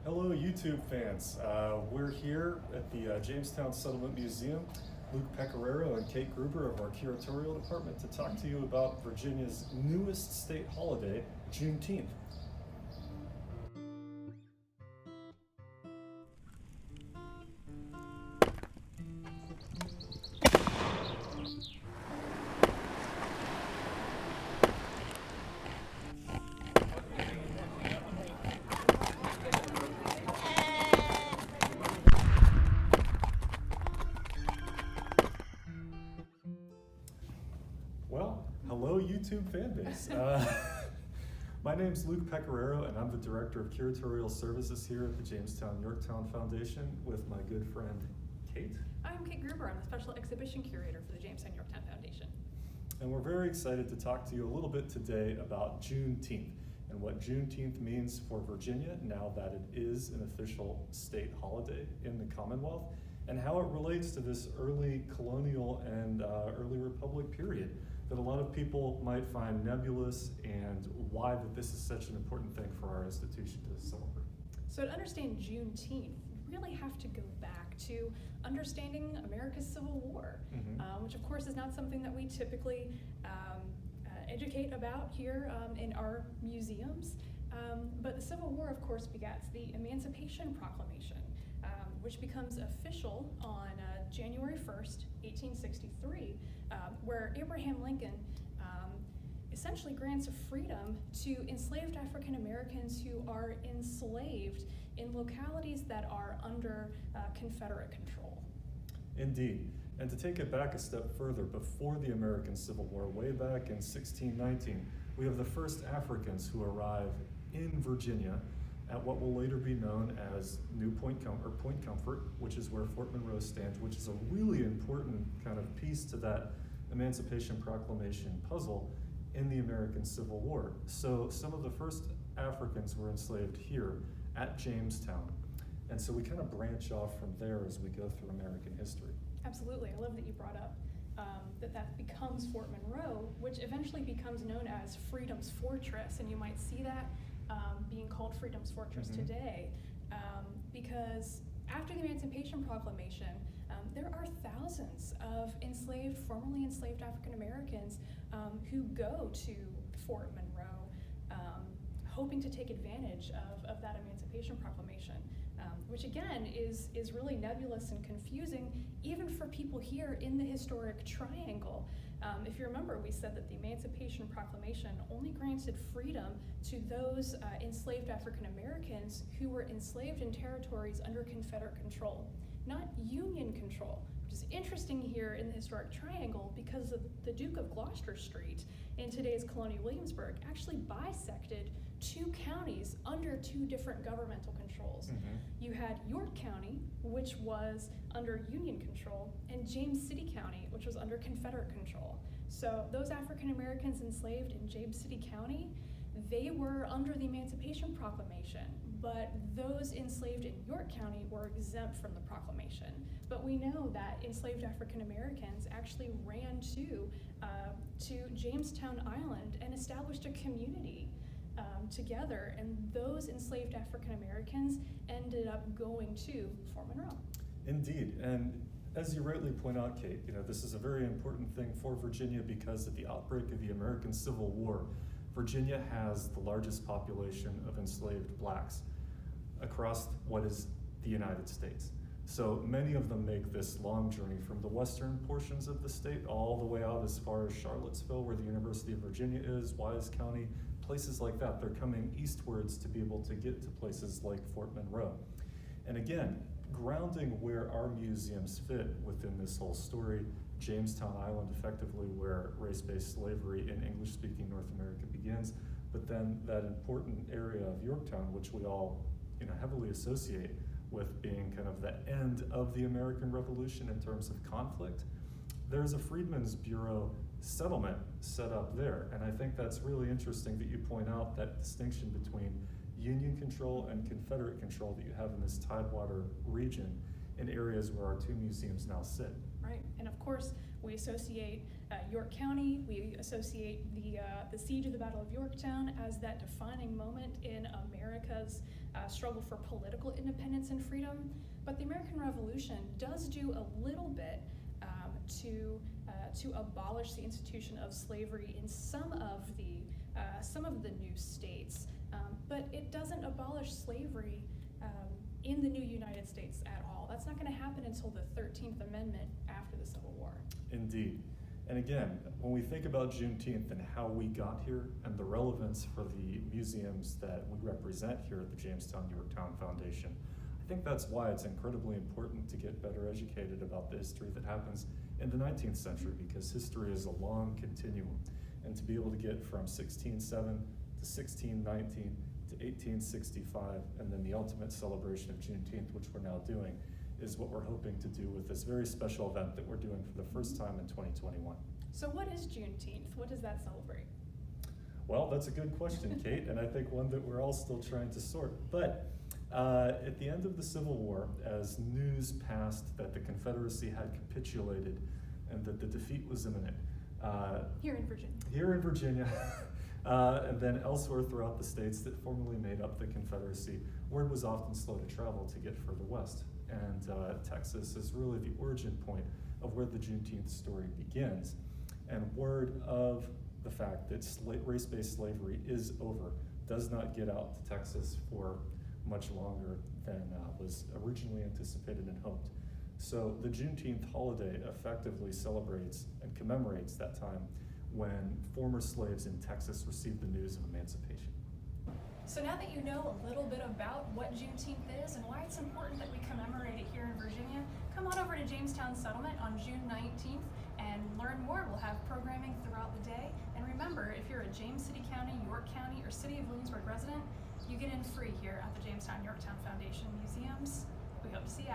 Hello, YouTube fans. We're here at the Jamestown Settlement Museum. Luke Pecoraro and Kate Gruber of our curatorial department to talk to you about Virginia's newest state holiday, Juneteenth. Well, hello YouTube fan base. My name's Luke Pecoraro and I'm the Director of Curatorial Services here at the Jamestown Yorktown Foundation with my good friend Kate. I'm Kate Gruber. I'm the Special Exhibition Curator for the Jamestown Yorktown Foundation. And we're very excited to talk to you a little bit today about Juneteenth and what Juneteenth means for Virginia now that it is an official state holiday in the Commonwealth, and how it relates to this early colonial and early republic period that a lot of people might find nebulous, and why that this is such an important thing for our institution to celebrate. So to understand Juneteenth, you really have to go back to understanding America's Civil War, which of course is not something that we typically educate about here in our museums. But the Civil War, of course, begats the Emancipation Proclamation, which becomes official on January 1st, 1863, where Abraham Lincoln essentially grants freedom to enslaved African Americans who are enslaved in localities that are under Confederate control. Indeed. And to take it back a step further, before the American Civil War, way back in 1619, we have the first Africans who arrive in Virginia at what will later be known as Point Comfort, which is where Fort Monroe stands, which is a really important kind of piece to that Emancipation Proclamation puzzle in the American Civil War. So some of the first Africans were enslaved here at Jamestown. And so we kind of branch off from there as we go through American history. Absolutely. I love that you brought up that becomes Fort Monroe, which eventually becomes known as Freedom's Fortress. And you might see that being called Freedom's Fortress today, because after the Emancipation Proclamation, there are thousands of formerly enslaved African Americans who go to Fort Monroe, hoping to take advantage of that Emancipation Proclamation, which again is really nebulous and confusing, even for people here in the Historic Triangle. If you remember, we said that the Emancipation Proclamation only granted freedom to those enslaved African Americans who were enslaved in territories under Confederate control, not Union control, which is interesting here in the Historic Triangle because the Duke of Gloucester Street in today's colonial Williamsburg actually bisected two counties under two different governmental controls. You had York County, which was under Union control, and James City County, which was under Confederate control. So those African Americans enslaved in James City County, they were under the Emancipation Proclamation, but those enslaved in York County were exempt from the proclamation. But we know that enslaved African Americans actually ran to Jamestown Island and established a community together, and those enslaved African Americans ended up going to Fort Monroe. Indeed, and as you rightly point out, Kate, this is a very important thing for Virginia because at the outbreak of the American Civil War, Virginia has the largest population of enslaved blacks across what is the United States. So many of them make this long journey from the western portions of the state all the way out as far as Charlottesville, where the University of Virginia is, Wise County, places like that. They're coming eastwards to be able to get to places like Fort Monroe. And again, grounding where our museums fit within this whole story, Jamestown Island, effectively where race-based slavery in English-speaking North America begins, but then that important area of Yorktown, which we all heavily associate with being kind of the end of the American Revolution in terms of conflict. There's a Freedmen's Bureau settlement set up there, and I think that's really interesting that you point out that distinction between Union control and Confederate control that you have in this Tidewater region in areas where our two museums now sit. Right, and of course, We associate York County, we associate the siege of the Battle of Yorktown as that defining moment in America's struggle for political independence and freedom. But the American Revolution does do a little bit to abolish the institution of slavery in some of the new states. But it doesn't abolish slavery in the new United States at all. That's not going to happen until the 13th Amendment after the Civil War. Indeed. And again, when we think about Juneteenth and how we got here and the relevance for the museums that we represent here at the Jamestown Yorktown Foundation, I think that's why it's incredibly important to get better educated about the history that happens in the 19th century, because history is a long continuum. And to be able to get from 1607 to 1619 to 1865, and then the ultimate celebration of Juneteenth, which we're now doing, is what we're hoping to do with this very special event that we're doing for the first time in 2021. So what is Juneteenth? What does that celebrate? Well, that's a good question, Kate, and I think one that we're all still trying to sort. But at the end of the Civil War, as news passed that the Confederacy had capitulated and that the defeat was imminent. Here in Virginia. Here in Virginia, and then elsewhere throughout the states that formerly made up the Confederacy, word was often slow to travel to get further west. And Texas is really the origin point of where the Juneteenth story begins. And word of the fact that race-based slavery is over does not get out to Texas for much longer than was originally anticipated and hoped. So the Juneteenth holiday effectively celebrates and commemorates that time when former slaves in Texas received the news of emancipation. So now that you know a little bit about what Juneteenth is and why it's important that we commemorate it here in Virginia, come on over to Jamestown Settlement on June 19th and learn more. We'll have programming throughout the day. And remember, if you're a James City County, York County, or City of Williamsburg resident, you get in free here at the Jamestown Yorktown Foundation Museums. We hope to see you.